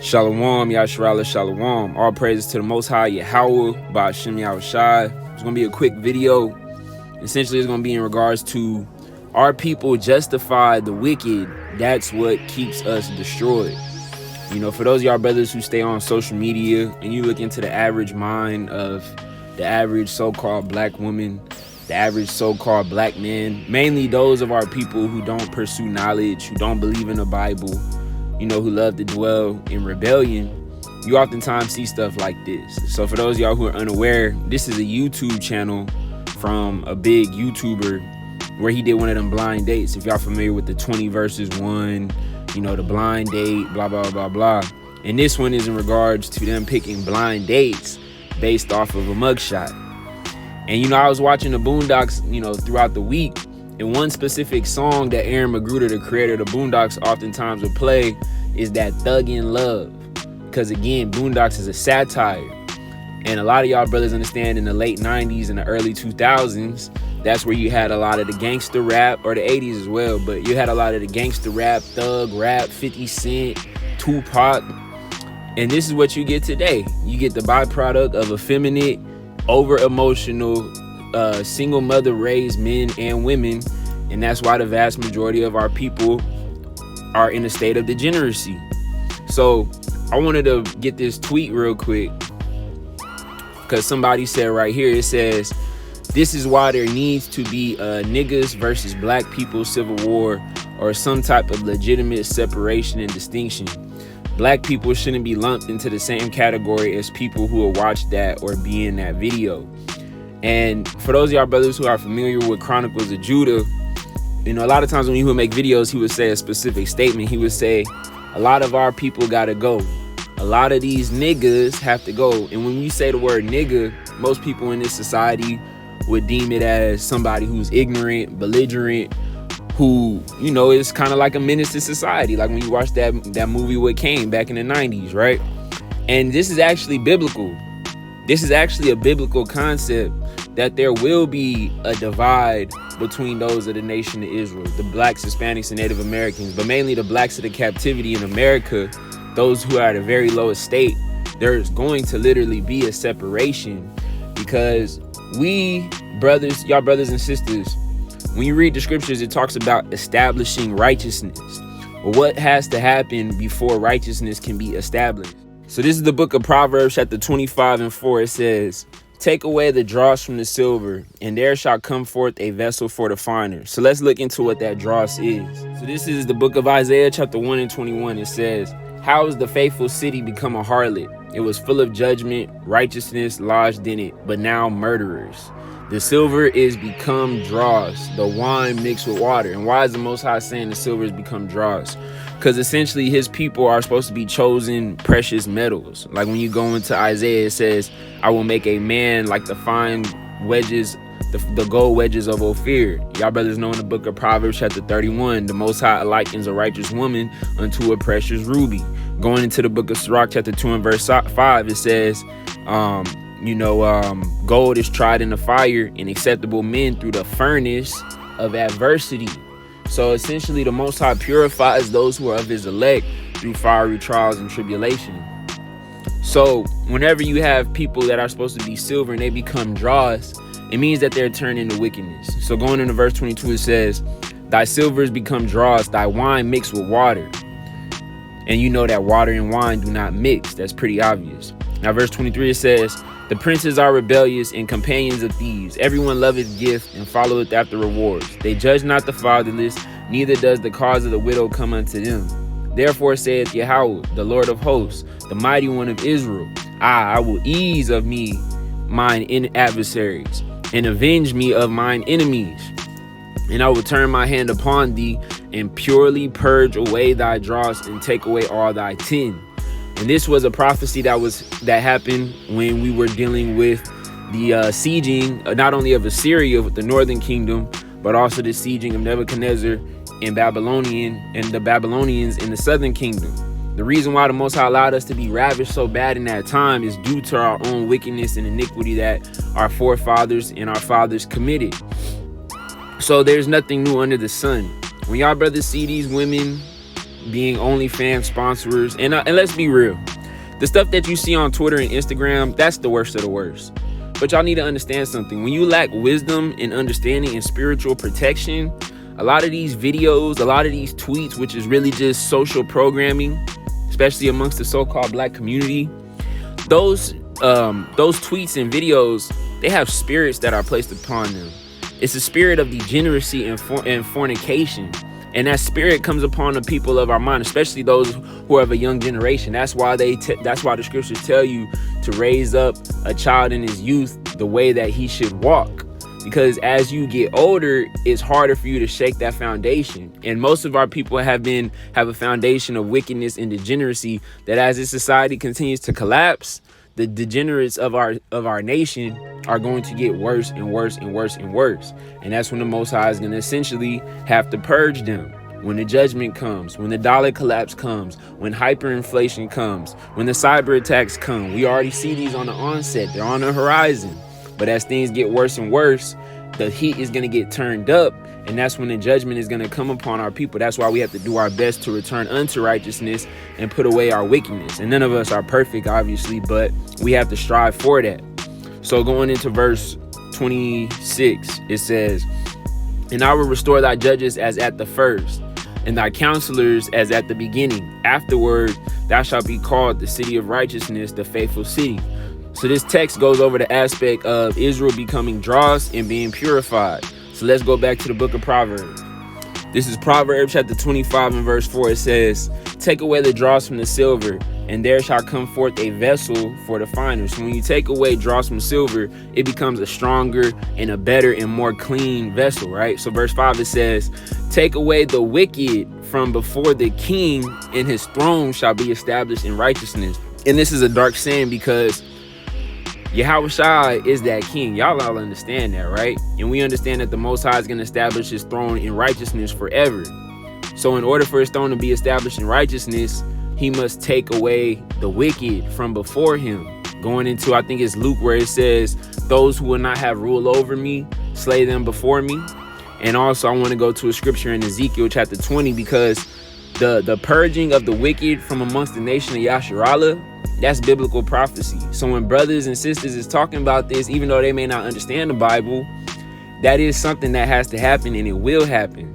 Shalom, Yasharala Shalom. All praises to the Most High, Yahweh, Ba'ashem Yahushai. It's going to be a quick video. Essentially, it's going to be in regards to, our people justify the wicked. That's what keeps us destroyed. You know, for those of y'all brothers who stay on social media and you look into the average mind of the average so-called black woman, the average so-called black man, mainly those of our people who don't pursue knowledge, who don't believe in the Bible, you know, who love to dwell in rebellion, you oftentimes see stuff like this. So for those of y'all who are unaware, this is a YouTube channel from a big YouTuber where he did one of them blind dates. If y'all familiar with the 20 versus 1, you know, the blind date, blah, blah, blah, blah. And this one is in regards to them picking blind dates based off of a mugshot. And, you know, I was watching the Boondocks, you know, throughout the week. And one specific song that Aaron Magruder, the creator of the Boondocks, oftentimes would play is that Thuggin' Love. Because again, Boondocks is a satire. And a lot of y'all brothers understand in the late 90s and the early 2000s, that's where you had a lot of the gangster rap, or the 80s as well, but you had a lot of the gangster rap, thug rap, 50 Cent, Tupac. And this is what you get today. You get the byproduct of effeminate, over-emotional, single mother raised men and women, and that's why the vast majority of our people are in a state of degeneracy. So I wanted to get this tweet real quick because somebody said right here, it says, this is why there needs to be a niggas versus black people civil war, or some type of legitimate separation and distinction. Black people shouldn't be lumped into the same category as people who will watch that or be in that video. And for those of y'all brothers who are familiar with Chronicles of Judah, you know, a lot of times when he would make videos, he would say a specific statement. He would say, a lot of our people gotta go. A lot of these niggas have to go. And when you say the word nigga, most people in this society would deem it as somebody who's ignorant, belligerent, who, you know, is kind of like a menace to society. Like when you watch that movie with Cain back in the 90s, right? And this is actually biblical. This is actually a biblical concept, that there will be a divide between those of the nation of Israel, the blacks, Hispanics, and Native Americans, but mainly the blacks of the captivity in America, those who are at a very low estate. There's going to literally be a separation, because we brothers, y'all brothers and sisters, when you read the scriptures, it talks about establishing righteousness. Well, what has to happen before righteousness can be established? So this is the book of Proverbs, chapter 25:4. It says, take away the dross from the silver, and there shall come forth a vessel for the finer. So let's look into what that dross is. So this is the book of Isaiah, chapter 1:21. It says, how is the faithful city become a harlot? It was full of judgment, righteousness lodged in it, but now murderers. The silver is become dross, the wine mixed with water. And why is the Most High saying the silver has become dross? Because essentially his people are supposed to be chosen precious metals. Like when you go into Isaiah, it says, I will make a man like the fine wedges, the gold wedges of Ophir. Y'all brothers know in the book of Proverbs chapter 31, the Most High likens a righteous woman unto a precious ruby. Going into the book of Sirach chapter 2 and verse 5, it says, gold is tried in the fire, and acceptable men through the furnace of adversity. So essentially the Most High purifies those who are of his elect through fiery trials and tribulation. So whenever you have people that are supposed to be silver and they become dross, it means that they're turned into wickedness. So going into verse 22, it says, thy silvers become dross, thy wine mixed with water. And you know that water and wine do not mix. That's pretty obvious. Now verse 23, it says, the princes are rebellious and companions of thieves. Everyone loveth gift and followeth after rewards. They judge not the fatherless, neither does the cause of the widow come unto them. Therefore saith Yahweh, the Lord of hosts, the mighty one of Israel, I will ease of me mine adversaries, and avenge me of mine enemies. And I will turn my hand upon thee, and purely purge away thy dross, and take away all thy tin. And this was a prophecy that happened when we were dealing with the sieging, not only of Assyria with the northern kingdom, but also the sieging of Nebuchadnezzar and the Babylonians in the southern kingdom. The reason why the Most High allowed us to be ravished so bad in that time is due to our own wickedness and iniquity that our forefathers and our fathers committed. So there's nothing new under the sun. When y'all brothers see these women being OnlyFans sponsors. And let's be real, the stuff that you see on Twitter and Instagram, that's the worst of the worst. But y'all need to understand something. When you lack wisdom and understanding and spiritual protection, a lot of these videos, a lot of these tweets, which is really just social programming, especially amongst the so-called black community, those tweets and videos, they have spirits that are placed upon them. It's a spirit of degeneracy and fornication. And that spirit comes upon the people of our mind, especially those who are of a young generation. That's why that's why the scriptures tell you to raise up a child in his youth the way that he should walk. Because as you get older, it's harder for you to shake that foundation. And most of our people have a foundation of wickedness and degeneracy that as this society continues to collapse, the degenerates of our nation are going to get worse and worse and worse and worse. And that's when the Most High is going to essentially have to purge them. When the judgment comes, when the dollar collapse comes, when hyperinflation comes, when the cyber attacks come. We already see these on the onset. They're on the horizon. But as things get worse and worse, the heat is going to get turned up. And that's when the judgment is going to come upon our people. That's why we have to do our best to return unto righteousness and put away our wickedness. And none of us are perfect, obviously, but we have to strive for that. So going into verse 26, it says, "And I will restore thy judges as at the first, and thy counselors as at the beginning. Afterward, thou shalt be called the city of righteousness, the faithful city." So this text goes over the aspect of Israel becoming dross and being purified. So let's go back to the book of Proverbs. This is Proverbs chapter 25 and verse 4. It says, "Take away the dross from the silver, and there shall come forth a vessel for the finer." So when you take away dross from silver, it becomes a stronger and a better and more clean vessel, right? So verse 5, it says, "Take away the wicked from before the king, and his throne shall be established in righteousness." And this is a dark saying because Yahushua is that king. Y'all all understand that, right? And we understand that the Most High is going to establish his throne in righteousness forever. So in order for his throne to be established in righteousness, he must take away the wicked from before him. Going into, I think it's Luke, where it says, "Those who will not have rule over me, slay them before me." And also I want to go to a scripture in Ezekiel chapter 20, because the purging of the wicked from amongst the nation of Yasharallah, that's biblical prophecy. So when brothers and sisters is talking about this, even though they may not understand the Bible, that is something that has to happen, and it will happen.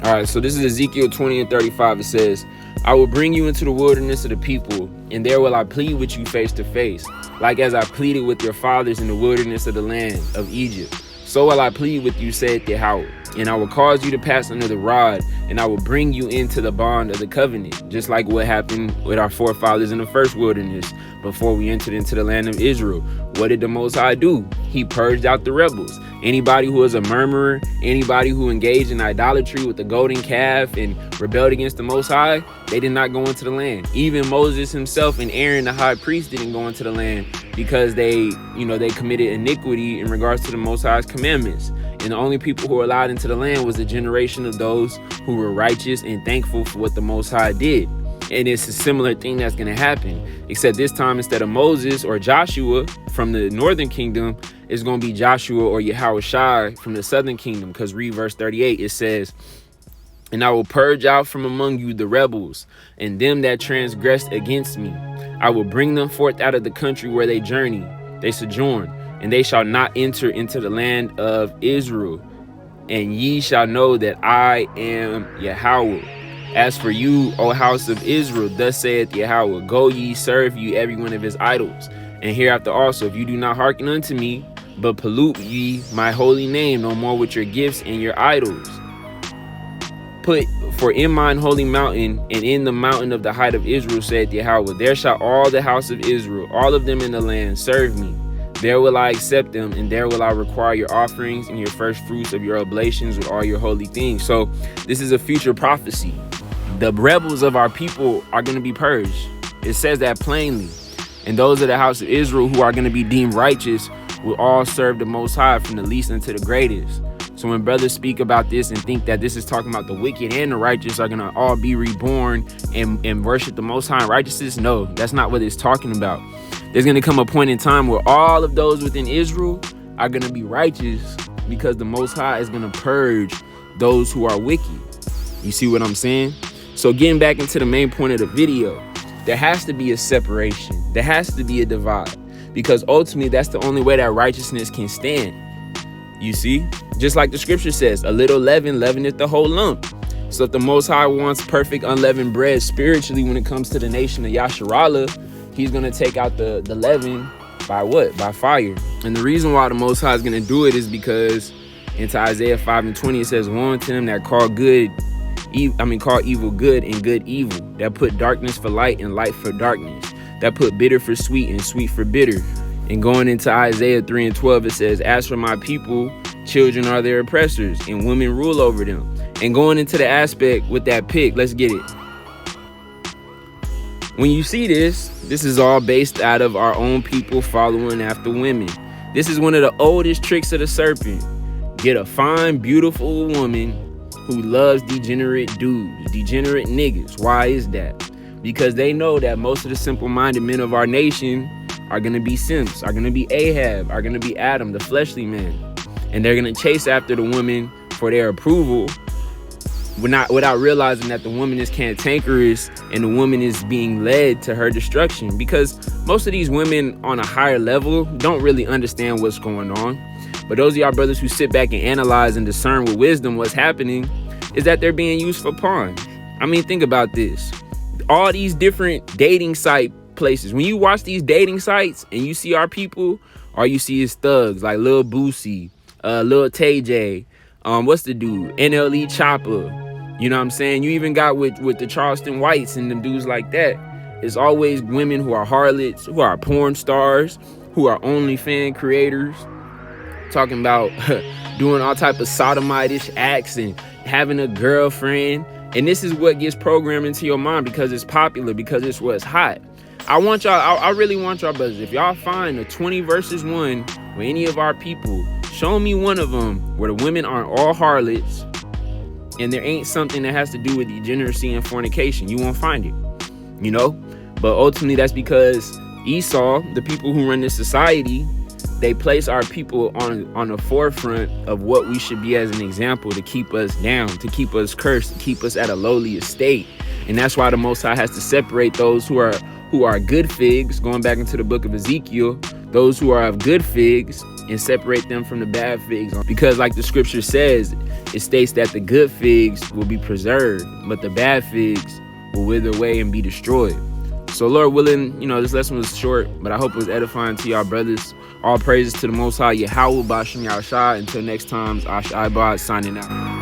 All right, so this is Ezekiel 20 and 35. It says, "I will bring you into the wilderness of the people, and there will I plead with you face to face, like as I pleaded with your fathers in the wilderness of the land of Egypt. So will I plead with you, saith Yahweh, and I will cause you to pass under the rod, and I will bring you into the bond of the covenant," just like what happened with our forefathers in the first wilderness before we entered into the land of Israel. What did the Most High do? He purged out the rebels. Anybody who was a murmurer, anybody who engaged in idolatry with the golden calf and rebelled against the Most High, they did not go into the land. Even Moses himself and Aaron, the high priest, didn't go into the land because they committed iniquity in regards to the Most High's commandments. And the only people who were allowed into the land was a generation of those who were righteous and thankful for what the Most High did. And it's a similar thing that's going to happen, except this time, instead of Moses or Joshua from the northern kingdom, it's going to be Joshua or Yahushua from the southern kingdom. Because read verse 38, it says, "And I will purge out from among you the rebels, and them that transgressed against me. I will bring them forth out of the country where they sojourn, and they shall not enter into the land of Israel. And ye shall know that I am Yahweh. As for you, O house of Israel, thus saith Yahweh, go ye, serve you every one of his idols. And hereafter also, if you do not hearken unto me, but pollute ye my holy name no more with your gifts and your idols. For in mine holy mountain, and in the mountain of the height of Israel, saith Yahweh, there shall all the house of Israel, all of them in the land, serve me. There will I accept them, and there will I require your offerings and your first fruits of your oblations with all your holy things." So this is a future prophecy. The rebels of our people are going to be purged. It says that plainly. And those of the house of Israel who are going to be deemed righteous will all serve the Most High, from the least unto the greatest. So when brothers speak about this and think that this is talking about the wicked and the righteous are going to all be reborn and worship the Most High in righteousness, no, that's not what it's talking about. There's going to come a point in time where all of those within Israel are going to be righteous, because the Most High is going to purge those who are wicked. You see what I'm saying? So getting back into the main point of the video, there has to be a separation. There has to be a divide, because ultimately that's the only way that righteousness can stand. You see, just like the scripture says, a little leaven leaveneth the whole lump. So if the Most High wants perfect unleavened bread spiritually when it comes to the nation of Yasharallah, he's going to take out the leaven by what? By fire. And the reason why the Most High is going to do it is because into Isaiah 5:20, it says, woe unto them that call evil good and good evil, that put darkness for light and light for darkness, that put bitter for sweet and sweet for bitter. And going into Isaiah 3:12, it says, as for my people, children are their oppressors and women rule over them. And going into the aspect with that pick, let's get it. When you see this is all based out of our own people following after women. This is one of the oldest tricks of the serpent. Get a fine, beautiful woman who loves degenerate dudes, degenerate niggas. Why is that? Because they know that most of the simple-minded men of our nation are going to be simps, are going to be Ahab, are going to be Adam, the fleshly man. And they're going to chase after the woman for their approval without realizing that the woman is cantankerous and the woman is being led to her destruction. Because most of these women on a higher level don't really understand what's going on. But those of y'all brothers who sit back and analyze and discern with wisdom what's happening is that they're being used for pawns. I mean, think about this. All these different dating site places. When you watch these dating sites and you see our people, all you see is thugs like Lil Boosie, Lil Tay J, what's the dude? NLE Chopper. You know what I'm saying? You even got with the Charleston Whites and them dudes like that. It's always women who are harlots, who are porn stars, who are OnlyFans creators, talking about doing all type of sodomitish acts and having a girlfriend. And this is what gets programmed into your mind because it's popular, because it's what's hot. I really want y'all brothers, if y'all find a 20 versus 1 with any of our people, show me one of them where the women aren't all harlots and there ain't something that has to do with degeneracy and fornication. You won't find it, you know? But ultimately that's because Esau, the people who run this society, they place our people on the forefront of what we should be as an example to keep us down, to keep us cursed, to keep us at a lowly estate. And that's why the Most High has to separate those who are good figs, going back into the book of Ezekiel, those who are of good figs, and separate them from the bad figs. Because like the scripture says, it states that the good figs will be preserved, but the bad figs will wither away and be destroyed. So Lord willing, this lesson was short, but I hope it was edifying to y'all brothers. All praises to the Most High Yahweh Bashim Yahshua. Until next time, Ash Ibad signing out.